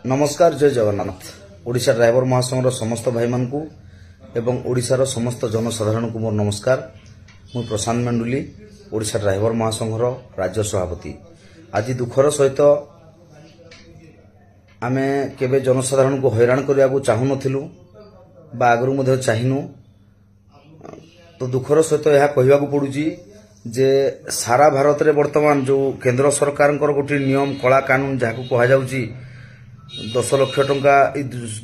नमस्कार जय जगन्नाथ। ओडिशा ड्राइवर महासंघर समस्त भाई मानकु एवं ओडिशार समस्त जनसाधारण को मोर नमस्कार। मु प्रशांत मंडुली ओडिशा ड्राइवर महासंघर राज्य सभापति। आज दुखर सहित आमे केबे जनसाधारण को हैरान करिया को चाहू नथिलु बा आगरु मध्ये चाहिनु। तो दुखर सहित यह कहवा को पड़ुची जे सारा भारत रे वर्तमान जो केंद्र सरकार गोटे नियम कला कानून जहां कहा जाउची 10 लाख टंका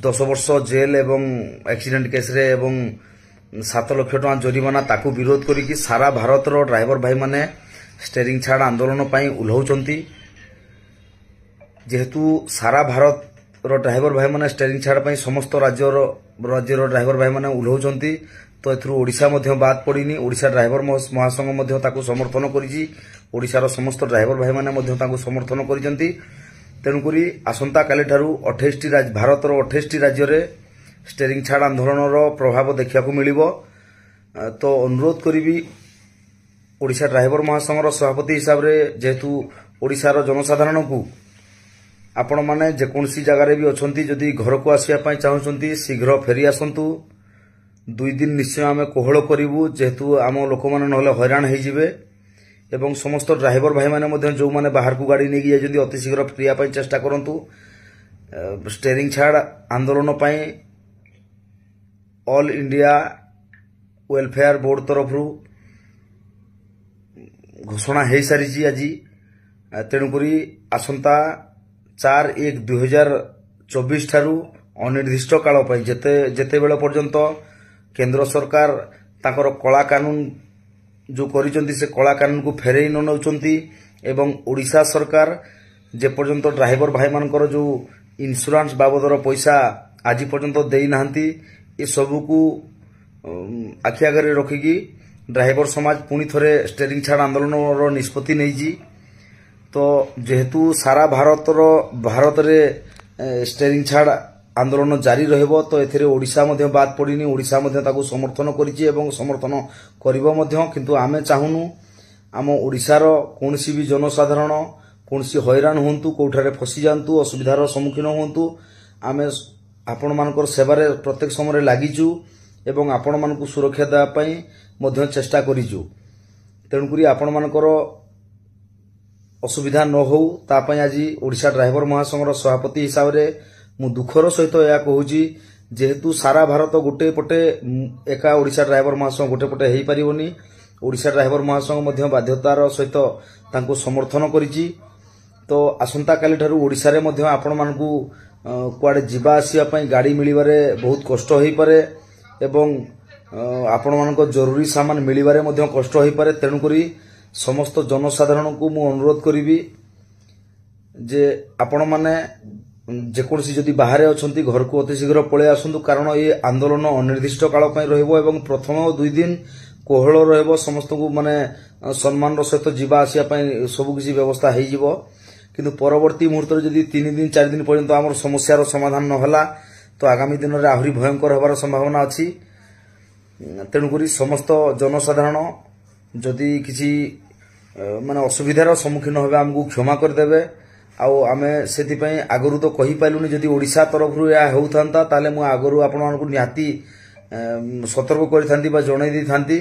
10 वर्ष जेल एवं एक्सीडेंट केस रे एवं 7 लाख टंका जरिमाना ताकू विरोध करिकी सारा भारत रो ड्राइवर भाई माने स्टेरिंग छाड़ आंदोलन पई उल्लाउचंती। जेहेतु सारा भारत रो ड्राइवर भाई माने स्टेरिंग छाड़ पई समस्त राज्य रो ड्राइवर भाई माने उल्लाउचंती। तो एथरु ओडिशा मध्य बात पड़ीनी। ओडिशा ड्राइवर महासंघ मध्य ताकू समर्थन करिछि। ओडिशार समस्त ड्राइवर भाई माने मध्य ताकू समर्थन करिसंती। तेणुकरी आसंता काली ठारू 28 भारत 28 राज्य रे स्टेरिंग छाड़ आंदोलन प्रभाव देखा मिलिबो। तो अनुरोध करी ओडिशा ड्राइवर महासंघर सभापति हिसाब रे जेहेतु ओडिशार जनसाधारण को आपण माने जेकोसी जगार भी अछंती जदि घर को आसिया पई चाहउछंती शीघ्र फेरी आसंतु। 2 दिन निश्चय आम कोहल करूँ जेहेतु आम लोक मैंने ना हैरान हो एवं समस्त ड्राइवर भाई मैंने जो मैंने बाहर को गाड़ी नहीं जाइए अति शीघ्र फेरिया चेष्टा करूँ। स्टेरिंग छाड़ आंदोलन ऑल इंडिया वेलफेयर बोर्ड तरफ घोषणा हो सारी आज। तेणुक आसंता 4/1/2024 ठारू अनिर्दिष्ट काल जेते बेला पर्यंत केंद्र सरकार ताकर कला कानून जो करिसंती से कला कानून को फेरई न नउचंती एवं ओडिशा सरकार जे पर्यंत ड्राइवर भाई मानकर जो इंश्योरेंस बाबदर पैसा आज पर्यंत देई नाहंती ए सबु को आखि आगे रखिकी ड्राइवर समाज पुणी थरे स्टेरिंग छाड़ आंदोलन रो निष्पत्ति नैजी। तो जेहेतु सारा भारत रे स्टेरिंग छाड़ आंदोलन जारी रहबो तो एथिरे ओडिशा मध्य बात पड़ीनी। ओडिशा मध्य ताकू समर्थन करिछि एवं समर्थन करिबो मध्य। किंतु आमे चाहुनु आम ओडिशार कोनसी भी जनसाधारण कोनसी हैरान होंतु कोठारे फसी जानतु असुविधार सम्मुखीन होंतु। आमे आपण मानकर सेवारे प्रत्येक समय लागिजु एवं आपण मानकु सुरक्षा देबा पई मध्य चेष्टा करिजु। तेणुकरी आपण मानकर असुविधा न हो ता पई आज ओडिशा ड्राइवर महासंघर सभापति हिसाब रे मु दुखर सहित यह कहूँ जेहेतु सारा भारत गोटे पटे एका ओडिशा ड्राइवर महासंघ गोटे पटे हो पारिबनी। ओडिशा ड्राइवर महासंघ मध्य बाध्यतार सहित तांको समर्थन करिछि। तो आसंता काली ठारू ओडिशा रे मध्य आपण मानकु कुआडे जिबा आसिया पई गाड़ी मिलिबारे बहुत कष्ट होई पारे एवं आपण मानको जरूरी सामान मिलिबारे मध्य कष्ट होई पारे। तेणु करी समस्त जनसाधारण को मु अनुरोध करिवि जे आपण माने जेकोसी जदि बाहर अछंती घर को अति शीघ्र पळे आसंतु। कारण ये आंदोलन अनिर्दिष्ट काल पई रहइबो एवं प्रथम 2 दिन कोहल रहइबो। समस्त को माने सम्मान सहित जीवा आसिया पई सब किसी व्यवस्था हेइ जिवो। किंतु परवर्ती मुहूर्त जदि 3 दिन 4 दिन पर्यंत हमर समस्यार समाधान न होला तो आगामी दिन रे आहुरी भयंकर होबार संभावना अछि। तेणु करी समस्त जनसाधारण जदि किसी माने असुविधार सम्मुखीन होबे हमकु क्षमा कर देबे। आउ आमे सेति पई आगरु तो कहि पाइलुनी जदि ओडिशा तरफ रु या होउथांता ताले मु आगरु आपण मानकु निहाती सतर्क करिथांती बा जणै दी थांती।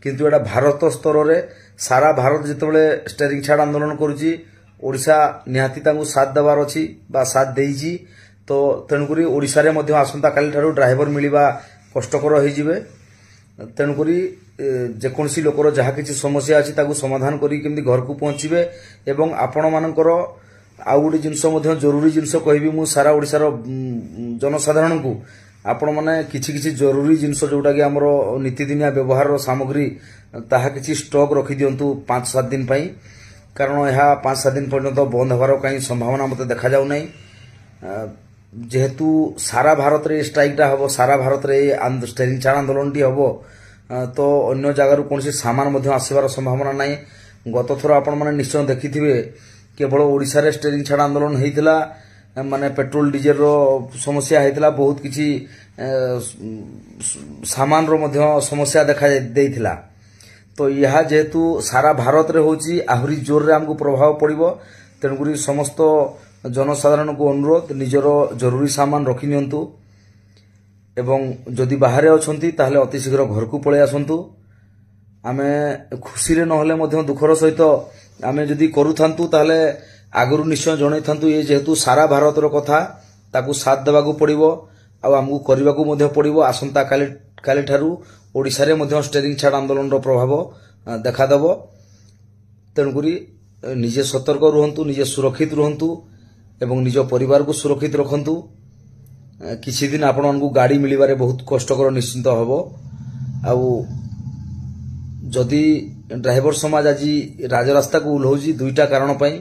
किंतु एटा भारत स्तर रे सारा भारत जेतेबेले स्टेरिंग छाड़ आंदोलन करूची ओडिशा निहाती तांगु साथ देबार अछि बा साथ देइजी। तो तेणुकरी ओडिशा रे मध्य आसंता काली ठारू ड्राइवर मिलिबा कष्टकर होई जिवे। तेणुकरी जेकोसी लोकर जहा किछि समस्या अछि ताकु समाधान करी केमि घर को पहुंचीबे एवं आपण मानकर आउ गोटे जिनस जरूरी जिनस कहबी मु सारा ओडिशार जनसाधारण को आपण माने किछि किछि जरूरी जिनस जोटा कि हमरो नीतिदिनिया व्यवहार सामग्री ताहा किछि स्टॉक रखि दियंतु 5-7 दिन पई। कारण यह 5-7 दिन पर्यंत बंद होबार कहीं संभावना मते देखा जाउ नै। जेहेतु सारा भारत रे स्ट्राइकटा हबो सारा भारत रे स्टेरिंग छाड़ आंदोलन टी हबो तो अन्य जगार कोनसी सामान मध्य आसीबार संभावना नै। गत थोर आपण माने निश्चय देखिथिबे केवल ओडिशा रे स्टेरिंग छाड़ आंदोलन हेइथिला माने पेट्रोल डीजल रो समस्या हेइथिला बहुत किछि सामान रो मध्य समस्या देखा देइथिला। तो यह जेहेतु सारा भारत रे होची आहुरी जोर रे हमको प्रभाव पड़िबो। तेणुकरी समस्त जनसाधारण को अनुरोध निजर जरूरी सामान रखि नियंतु एवं जदि बाहर अछंती ताहले अति शीघ्र घर को पळे आसंतु। आमे खुशी रे नहले मध्य दुखर सहित आमे जदि करूथांतु ताहले आगरु निश्चय जणैथांतु ये जेहेतु सारा भारतर कथा ताकू साथ देबाकू पड़िबो आ आमकू करबाकू मध्य पड़िबो। आसंता काली ठारू ओडिशा रे मध्य स्टेरिंग छाड़ आंदोलन रो प्रभाव देखा देबो। तेणुकरी निजे सतर्क रुहंतु, निजे सुरक्षित रुहंतु एवं निज परिवार को सुरक्षित रखंतु। किछि दिन आपनकू गाड़ी मिलिबारे बहुत कष्टकर निश्चिंत हबो। आउ जदि ड्राइवर समाज आज राजरास्ता को उल्लौजी दुईटा कारण पई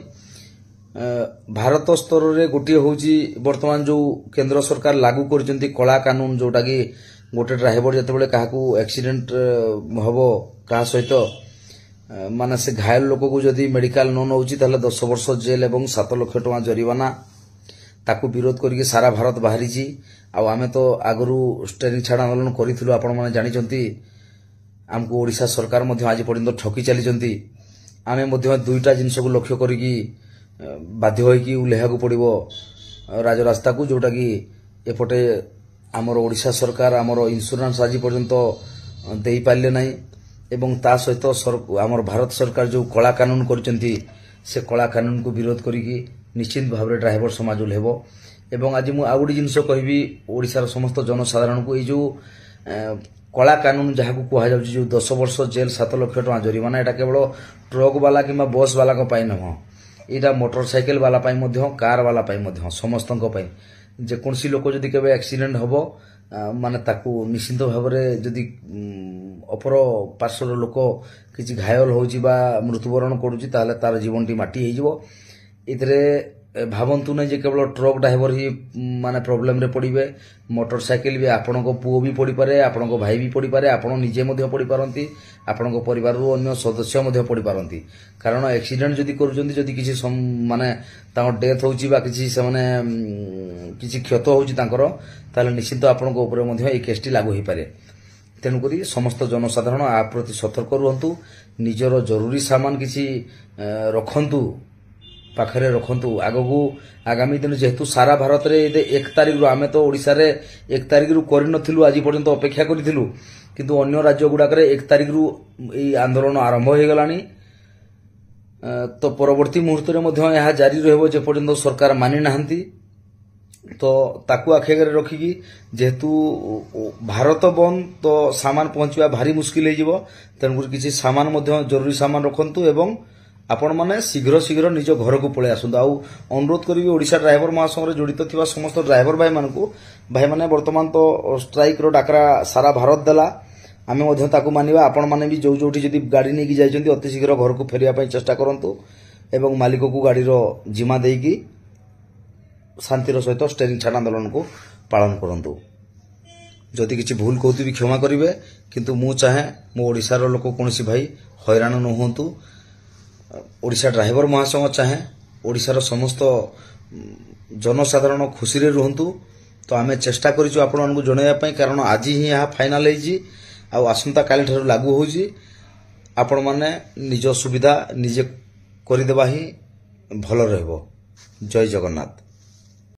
भारत स्तर रे गोटे होउची वर्तमान जो केंद्र सरकार लागू करजंती कला कानून जोटा कि गोटे ड्राइवर जतबेले काहाकू एक्सीडेंट हबो का सहित माने से घायल लोक को जदि मेडिकल न नउची ताले 10 वर्ष जेल एवं 7 लाख टका जरिमाना ताकू विरोध करके सारा भारत बाहरी छी। आ आमे तो आगरु स्टेरिंग छाड़ आंदोलन करिथिलु आपण माने जानि चंती। हमको ओडिशा सरकार मध्य आज पर्यंत ठकी चली चंती। आमे मध्य दुईटा जिनिस को लक्ष्य करिकी बाध्य होइकी उल्लेहाकू पड़िबो राजरास्ता को जोटा कि एपटे आमर ओडिशा सरकार आमर इंश्योरेंस आज पर्यंत देई पाले नाही एवं ता सहित आमर भारत सरकार जो कला कानून करचंती से कला कानून को विरोध करिकी निश्चित भाव में ड्राइवर समाज उल्लेबो। एवं आज मु आउडी जिनिस कहबी ओडिशार समस्त जनसाधारण को ये जो कला कानून जहाँ को कहा जाउची जो 10 वर्ष जेल 7 लाख टका जरिमाना एटा केवल ट्रक वाला किंबा बस वाला को पाई नह, एटा मोटरसाइकेल वाला पाई मध्य कार वाला पाई मध्य समस्तन को पाई। जे कोनसी लोक जदि केबे एक्सीडेंट हबो माने ताकू निश्चित भाव में जदि अपर पार्श्वर लोक किछि घायल होउची बा मृत्युवरण करूची ताले तार जीवनटी माटी हे जिवो। इतरे भावंतु नै जे केवल ट्रक ड्राइवर ही माने प्रॉब्लम रे पड़िबे, मोटरसाइकिल भी आपन को पुओ भी पड़ी पारे, आपन को भाई भी पड़ी पारे, आपन निजे मध्य पड़ी पारंती, आपन को परिवार रो अन्य सदस्य मध्य पड़ी पारंती। कारण एक्सीडेंट जदि करूचंती जदि किछि माने तांको डेथ होउची बा किछि से माने किछि क्षत होउची तांकर ताले निश्चित आपन को ऊपर मध्य ए केसटी लागू ही पारे। तेणुकरी समस्त जनसाधारण आ प्रति सतर्क रुहंतु, निजर जरूरी सामान किछि रखंतु पाखरे रखंतु। आगो आगामी दिन जेहेतु सारा भारत रे 1 तारिख रु आमे तो ओडिसा रे 1 तारिख रु करि नथिलु, आज पर्यंत अपेक्षा करिथिलु, किंतु अन्य राज्य गुडा करे 1 तारिख रु ए आंदोलन आरंभ हो गलानी। तो परवर्ती मुहूर्त रे मध्य यह जारी रहबो जे पर्यंत सरकार मानि नाहंती। तो ताकू आखेगरे रखिकी जेहेतु भारत बंद तो सामान पहुंचवा भारी मुश्किल हो जिवो। तेणुकर किछि सामान मध्य जरूरी सामान रखंतु एवं आपण माने शीघ्र शीघ्र निज घर को पळे आसंतु। आउ अनुरोध करिवि ओडिशा ड्राइवर महासंघ रे जड़ित थिबा समस्त ड्राइवर भाई मानकू, भाई माने वर्तमान तो स्ट्राइक रो डाकरा सारा भारत देला, आमे मध्य ताकू मानिबा। आपण माने भी जो जोठी जदि गाड़ी नेकी जायचंती अति शीघ्र घर को फेरिया पई चेष्टा करंतु एवं मालिक को गाड़ी रो जिम्मा देकी शांतिर सहित स्टेरिंग छाड़ आंदोलन को पालन करंतु। जदि किछि भूल कहती भी क्षमा करिवे, किंतु मु चाहे मो ओडिशार लोक कोनसी भाई हैरान न होंतु। ओडिशा ड्राइवर महासंघ चाहे ओडिशार समस्त जनसाधारण खुशी रे रुहंतु। तो आमे चेष्टा करिछु आपण मानकू जणाया पई, कारण आज ही यह फाइनल हेजी आ आसंता काली ठारू लागू होजी। आपण माने निज सुविधा निजे करि देबा ही भलो रहबो। जय जगन्नाथ।